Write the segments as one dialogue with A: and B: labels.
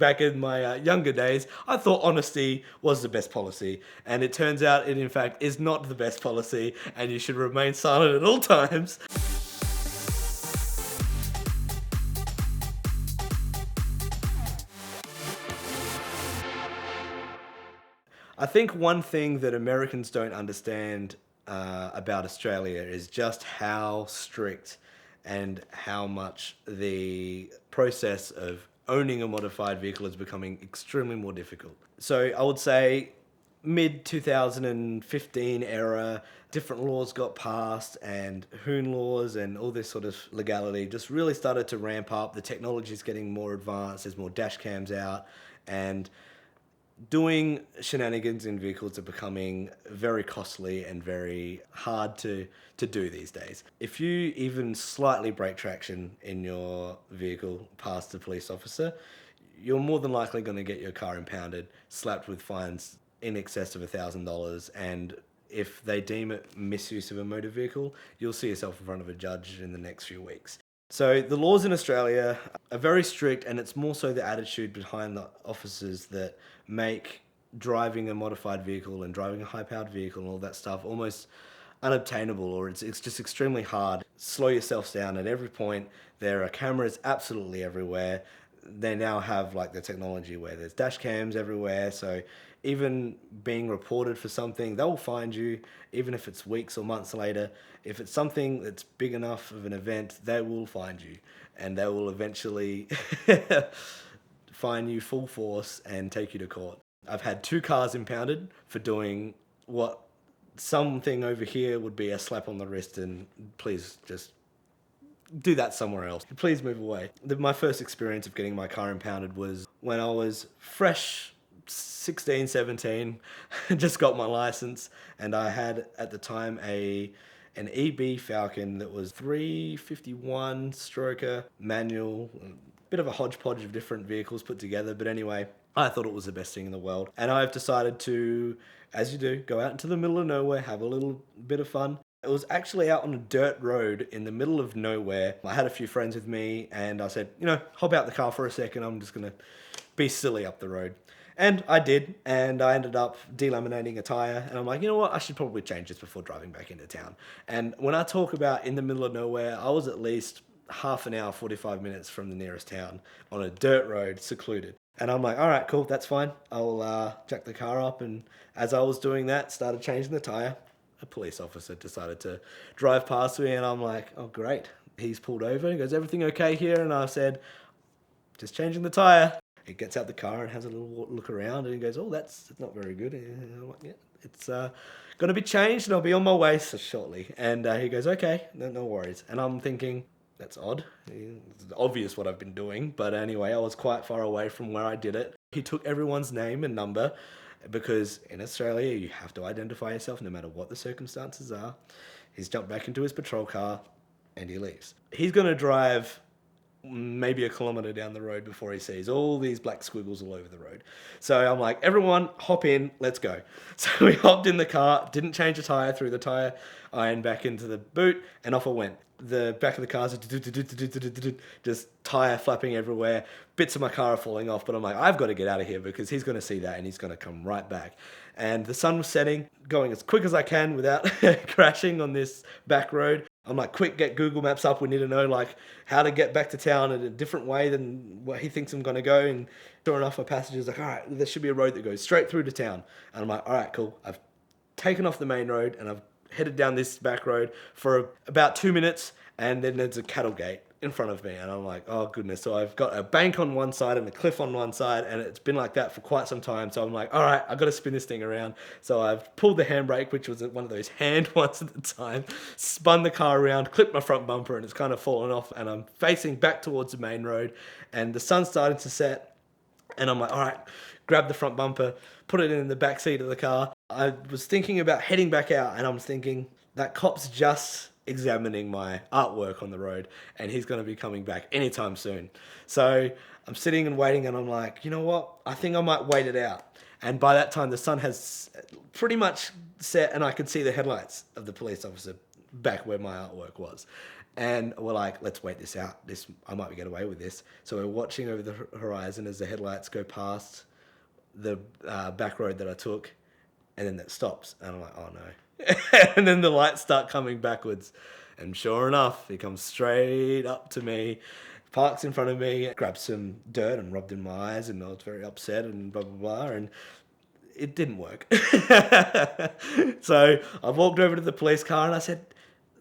A: Back in my younger days, I thought honesty was the best policy, and it turns out it in fact is not the best policy, and you should remain silent at all times. I think one thing that Americans don't understand about Australia is just how strict and how much the process of owning a modified vehicle is becoming extremely more difficult. So I would say mid 2015 era, different laws got passed and Hoon laws and all this sort of legality just really started to ramp up. The technology is getting more advanced, there's more dash cams out, and doing shenanigans in vehicles are becoming very costly and very hard to do these days. If you even slightly break traction in your vehicle past the police officer, you're more than likely going to get your car impounded, slapped with fines in excess of $1,000, and if they deem it misuse of a motor vehicle, you'll see yourself in front of a judge in the next few weeks. So the laws in Australia are very strict, and it's more so the attitude behind the officers that make driving a modified vehicle and driving a high-powered vehicle and all that stuff almost unobtainable, or it's just extremely hard. Slow yourselves down at every point. There are cameras absolutely everywhere. They now have like the technology where there's dash cams everywhere, so even being reported for something, they'll find you, even if it's weeks or months later. If it's something that's big enough of an event, they will find you, and they will eventually fine you full force and take you to court. I've had 2 cars impounded for doing what something over here would be a slap on the wrist and please just do that somewhere else. Please move away. My first experience of getting my car impounded was when I was fresh 16, 17, just got my license, and I had at the time an EB Falcon that was 351 stroker, manual, bit of a hodgepodge of different vehicles put together, but anyway, I thought it was the best thing in the world. And I've decided to, as you do, go out into the middle of nowhere, have a little bit of fun. It was actually out on a dirt road in the middle of nowhere. I had a few friends with me, and I said, hop out the car for a second, I'm just gonna be silly up the road. And I did, and I ended up delaminating a tire, and I'm like, you know what, I should probably change this before driving back into town. And when I talk about in the middle of nowhere, I was at least half an hour, 45 minutes from the nearest town on a dirt road, secluded. And I'm like, all right, cool, that's fine. I'll jack the car up, and as I was doing that, started changing the tire, a police officer decided to drive past me, and I'm like, oh great. He's pulled over, he goes, everything okay here? And I said, just changing the tire. He gets out the car and has a little look around, and he goes, oh, that's not very good. I'm like, yeah, it's going to be changed, and I'll be on my way shortly. And he goes, okay, no worries. And I'm thinking, that's odd. It's obvious what I've been doing. But anyway, I was quite far away from where I did it. He took everyone's name and number, because in Australia, you have to identify yourself no matter what the circumstances are. He's jumped back into his patrol car, and he leaves. He's going to drive maybe a kilometre down the road before he sees all these black squiggles all over the road. So I'm like, everyone hop in, let's go. So we hopped in the car, didn't change a tyre, threw the tyre iron back into the boot, and off I went. The back of the car's just tyre flapping everywhere. Bits of my car are falling off, but I'm like, I've got to get out of here because he's going to see that and he's going to come right back. And the sun was setting, going as quick as I can without crashing on this back road. I'm like, quick, get Google Maps up. We need to know like how to get back to town in a different way than what he thinks I'm going to go. And sure enough, my passenger's like, all right, there should be a road that goes straight through to town. And I'm like, all right, cool. I've taken off the main road and I've headed down this back road for about 2 minutes, and then there's a cattle gate in front of me, and I'm like, oh goodness. So I've got a bank on one side and a cliff on one side, and it's been like that for quite some time. So I'm like, all right, I've got to spin this thing around. So I've pulled the handbrake, which was one of those hand ones at the time, spun the car around, clipped my front bumper, and it's kind of fallen off, and I'm facing back towards the main road, and the sun's starting to set, and I'm like, all right, grab the front bumper, put it in the back seat of the car. I was thinking about heading back out, and I'm thinking, that cop's just examining my artwork on the road, and he's going to be coming back anytime soon. So I'm sitting and waiting, and I'm like, you know what? I think I might wait it out. And by that time, the sun has pretty much set, and I could see the headlights of the police officer back where my artwork was. And we're like, let's wait this out. I might get away with this. So we're watching over the horizon as the headlights go past the back road that I took, and then that stops. And I'm like, oh no. And then the lights start coming backwards. And sure enough, he comes straight up to me, parks in front of me, grabs some dirt and rubbed in my eyes, and I was very upset and blah, blah, blah. And it didn't work. So I walked over to the police car and I said,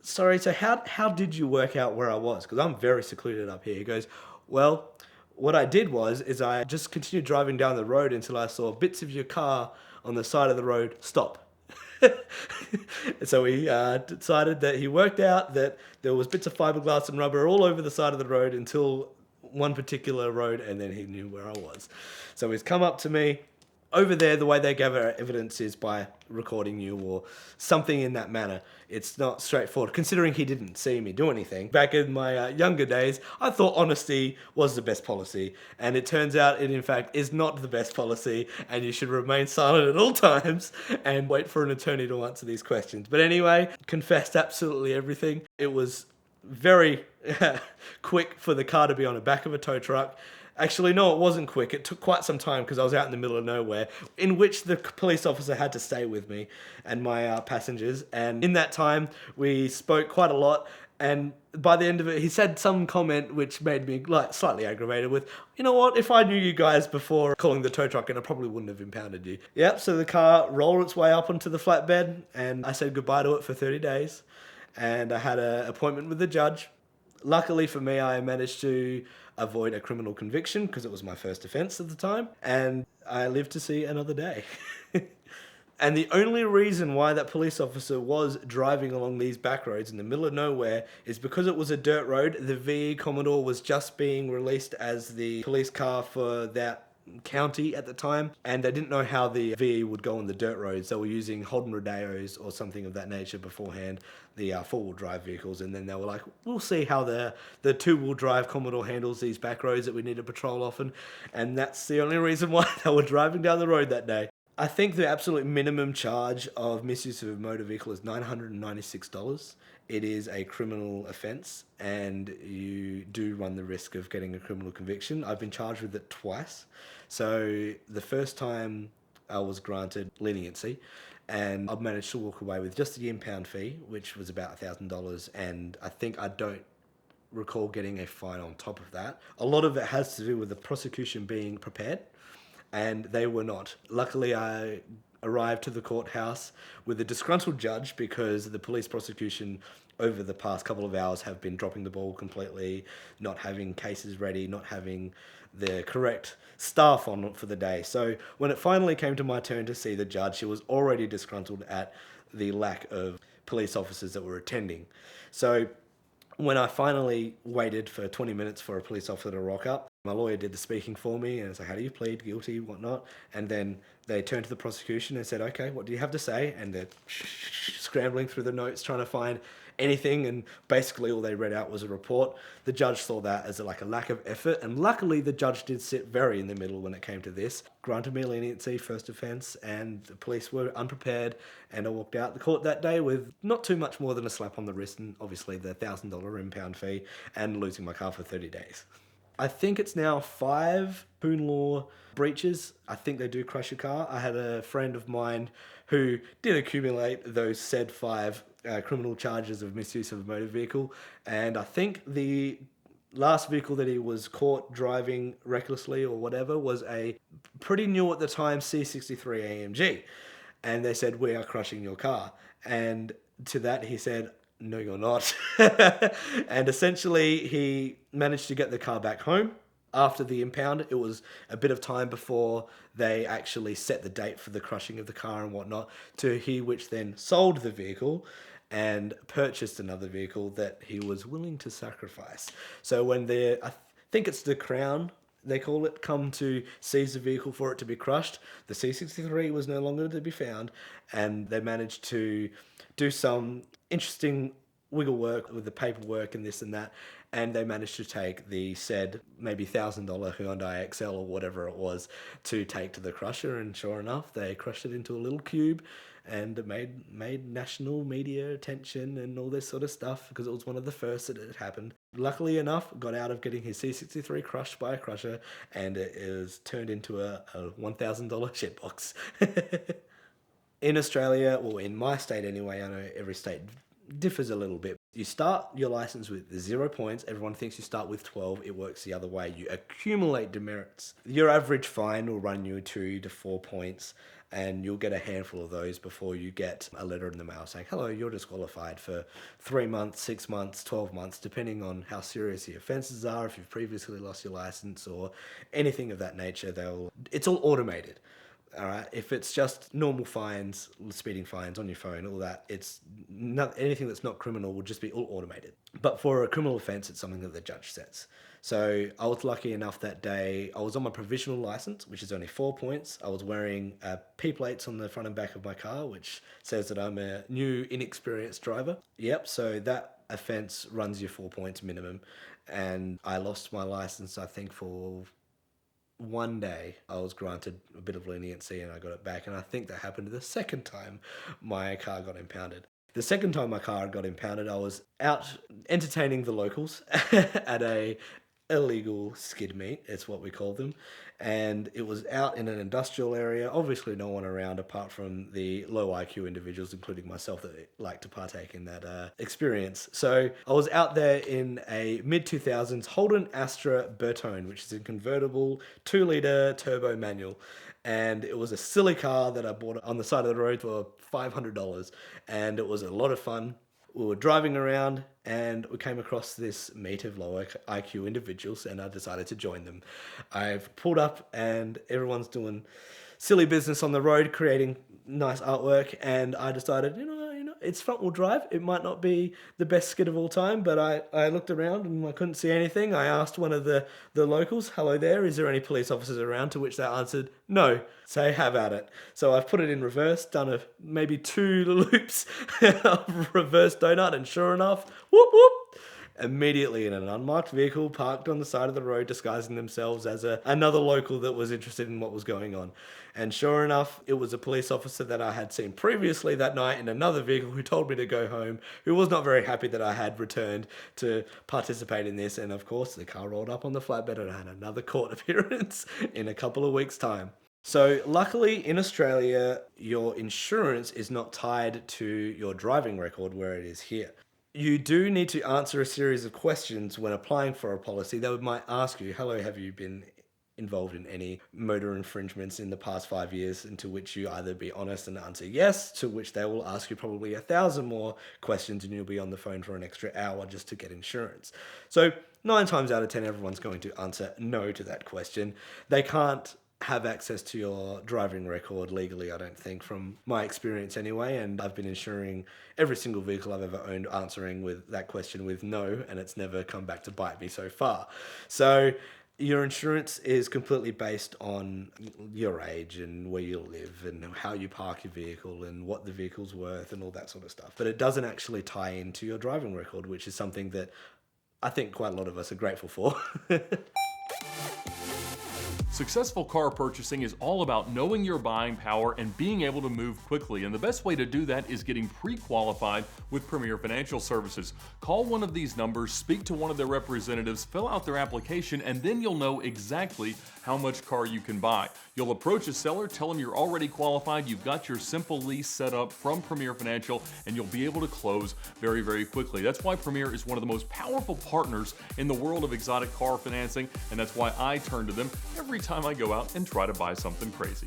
A: sorry, so how did you work out where I was? Because I'm very secluded up here. He goes, well, what I did is I just continued driving down the road until I saw bits of your car on the side of the road stop. So he decided that he worked out that there was bits of fiberglass and rubber all over the side of the road until one particular road, and then he knew where I was. So he's come up to me. Over there, the way they gather evidence is by recording you or something in that manner. It's not straightforward, considering he didn't see me do anything. Back in my younger days, I thought honesty was the best policy, and it turns out it in fact is not the best policy, and you should remain silent at all times and wait for an attorney to answer these questions. But anyway, confessed absolutely everything. It was very quick for the car to be on the back of a tow truck. Actually, no, it wasn't quick. It took quite some time because I was out in the middle of nowhere, in which the police officer had to stay with me and my passengers. And in that time, we spoke quite a lot. And by the end of it, he said some comment which made me like slightly aggravated with, you know what, if I knew you guys before calling the tow truck, and I probably wouldn't have impounded you. Yep, so the car rolled its way up onto the flatbed, and I said goodbye to it for 30 days. And I had an appointment with the judge. Luckily for me, I managed to avoid a criminal conviction because it was my first offence at the time, and I lived to see another day. And the only reason why that police officer was driving along these back roads in the middle of nowhere is because it was a dirt road. The VE Commodore was just being released as the police car for that county at the time, and they didn't know how the VE would go on the dirt roads. They were using Holden Rodeos or something of that nature beforehand, the four-wheel drive vehicles, and then they were like, we'll see how the two-wheel drive Commodore handles these back roads that we need to patrol often. And that's the only reason why they were driving down the road that day. I think the absolute minimum charge of misuse of a motor vehicle is $996. It is a criminal offence, and you do run the risk of getting a criminal conviction. I've been charged with it twice. So the first time I was granted leniency, and I've managed to walk away with just the impound fee, which was about $1,000, and I think I don't recall getting a fine on top of that. A lot of it has to do with the prosecution being prepared, and they were not. Luckily, I arrived to the courthouse with a disgruntled judge because the police prosecution over the past couple of hours have been dropping the ball completely, not having cases ready, not having the correct staff on for the day. So when it finally came to my turn to see the judge, he was already disgruntled at the lack of police officers that were attending. So when I finally waited for 20 minutes for a police officer to rock up, my lawyer did the speaking for me and said, how do you plead, guilty, whatnot? And then they turned to the prosecution and said, okay, what do you have to say? And they're scrambling through the notes trying to find anything, and basically all they read out was a report. The judge saw that as a lack of effort, and luckily the judge did sit very in the middle when it came to this. Granted me leniency, first offence, and the police were unprepared, and I walked out the court that day with not too much more than a slap on the wrist and obviously the $1,000 impound fee and losing my car for 30 days. I think it's now 5 Hoon law breaches. I think they do crush your car. I had a friend of mine who did accumulate those said 5 criminal charges of misuse of a motor vehicle, and I think the last vehicle that he was caught driving recklessly or whatever was a pretty new at the time C63 AMG, and they said, we are crushing your car. And to that he said, no, you're not. And essentially he managed to get the car back home. After the impound, it was a bit of time before they actually set the date for the crushing of the car and whatnot, to he which then sold the vehicle and purchased another vehicle that he was willing to sacrifice. So when I think it's the Crown, they call it, come to seize the vehicle for it to be crushed, the C63 was no longer to be found, and they managed to do some interesting wiggle work with the paperwork and this and that, and they managed to take the said maybe $1,000 Hyundai XL or whatever it was to take to the crusher, and sure enough, they crushed it into a little cube, and it made national media attention and all this sort of stuff because it was one of the first that it had happened. Luckily enough, got out of getting his C63 crushed by a crusher, and it was turned into a $1,000 shitbox. In Australia, or in my state anyway, I know every state differs a little bit. You start your license with 0 points. Everyone thinks you start with 12. It works the other way. You accumulate demerits. Your average fine will run you 2 to 4 points, and you'll get a handful of those before you get a letter in the mail saying, hello, you're disqualified for 3 months, 6 months, 12 months, depending on how serious the offences are, if you've previously lost your license or anything of that nature. It's all automated. All right. If it's just normal fines, speeding fines on your phone, all that, it's not anything that's not criminal will just be all automated. But for a criminal offence, it's something that the judge sets. So I was lucky enough that day. I was on my provisional license, which is only 4 points. I was wearing P plates on the front and back of my car, which says that I'm a new, inexperienced driver. Yep. So that offence runs you 4 points minimum, and I lost my license, I think, for one day. I was granted a bit of leniency and I got it back, and I think that happened the second time my car got impounded. The second time my car got impounded, I was out entertaining the locals at a illegal skid meet, it's what we call them, and it was out in an industrial area. Obviously no one around apart from the low IQ individuals, including myself, that like to partake in that experience. So I was out there in a mid-2000s Holden Astra Bertone, which is a convertible 2-litre turbo manual, and it was a silly car that I bought on the side of the road for $500, and it was a lot of fun. We were driving around and we came across this meet of lower IQ individuals, and I decided to join them. I've pulled up and everyone's doing silly business on the road, creating nice artwork, and I decided, it's front wheel drive. It might not be the best skid of all time, but I looked around and I couldn't see anything. I asked one of the locals, hello there, is there any police officers around? To which they answered, no. So have at it. So I've put it in reverse, done maybe 2 loops of reverse donut, and sure enough, whoop whoop, immediately in an unmarked vehicle parked on the side of the road, disguising themselves as another local that was interested in what was going on. And sure enough, it was a police officer that I had seen previously that night in another vehicle who told me to go home, who was not very happy that I had returned to participate in this. And of course, the car rolled up on the flatbed and I had another court appearance in a couple of weeks' time. So luckily in Australia, your insurance is not tied to your driving record where it is here. You do need to answer a series of questions when applying for a policy. They might ask you, hello, have you been involved in any motor infringements in the past 5 years? And to which you either be honest and answer yes, to which they will ask you probably 1,000 more questions, and you'll be on the phone for an extra hour just to get insurance. So 9 times out of 10, everyone's going to answer no to that question. They can't have access to your driving record legally, I don't think, from my experience anyway, and I've been insuring every single vehicle I've ever owned answering with that question with no, and it's never come back to bite me so far. So your insurance is completely based on your age and where you live and how you park your vehicle and what the vehicle's worth and all that sort of stuff. But it doesn't actually tie into your driving record, which is something that I think quite a lot of us are grateful for.
B: Successful car purchasing is all about knowing your buying power and being able to move quickly, and the best way to do that is getting pre-qualified with Premier Financial Services. Call one of these numbers, speak to one of their representatives, fill out their application, and then you'll know exactly how much car you can buy. You'll approach a seller, tell them you're already qualified, you've got your simple lease set up from Premier Financial, and you'll be able to close very, very quickly. That's why Premier is one of the most powerful partners in the world of exotic car financing, and that's why I turn to them every time I go out and try to buy something crazy.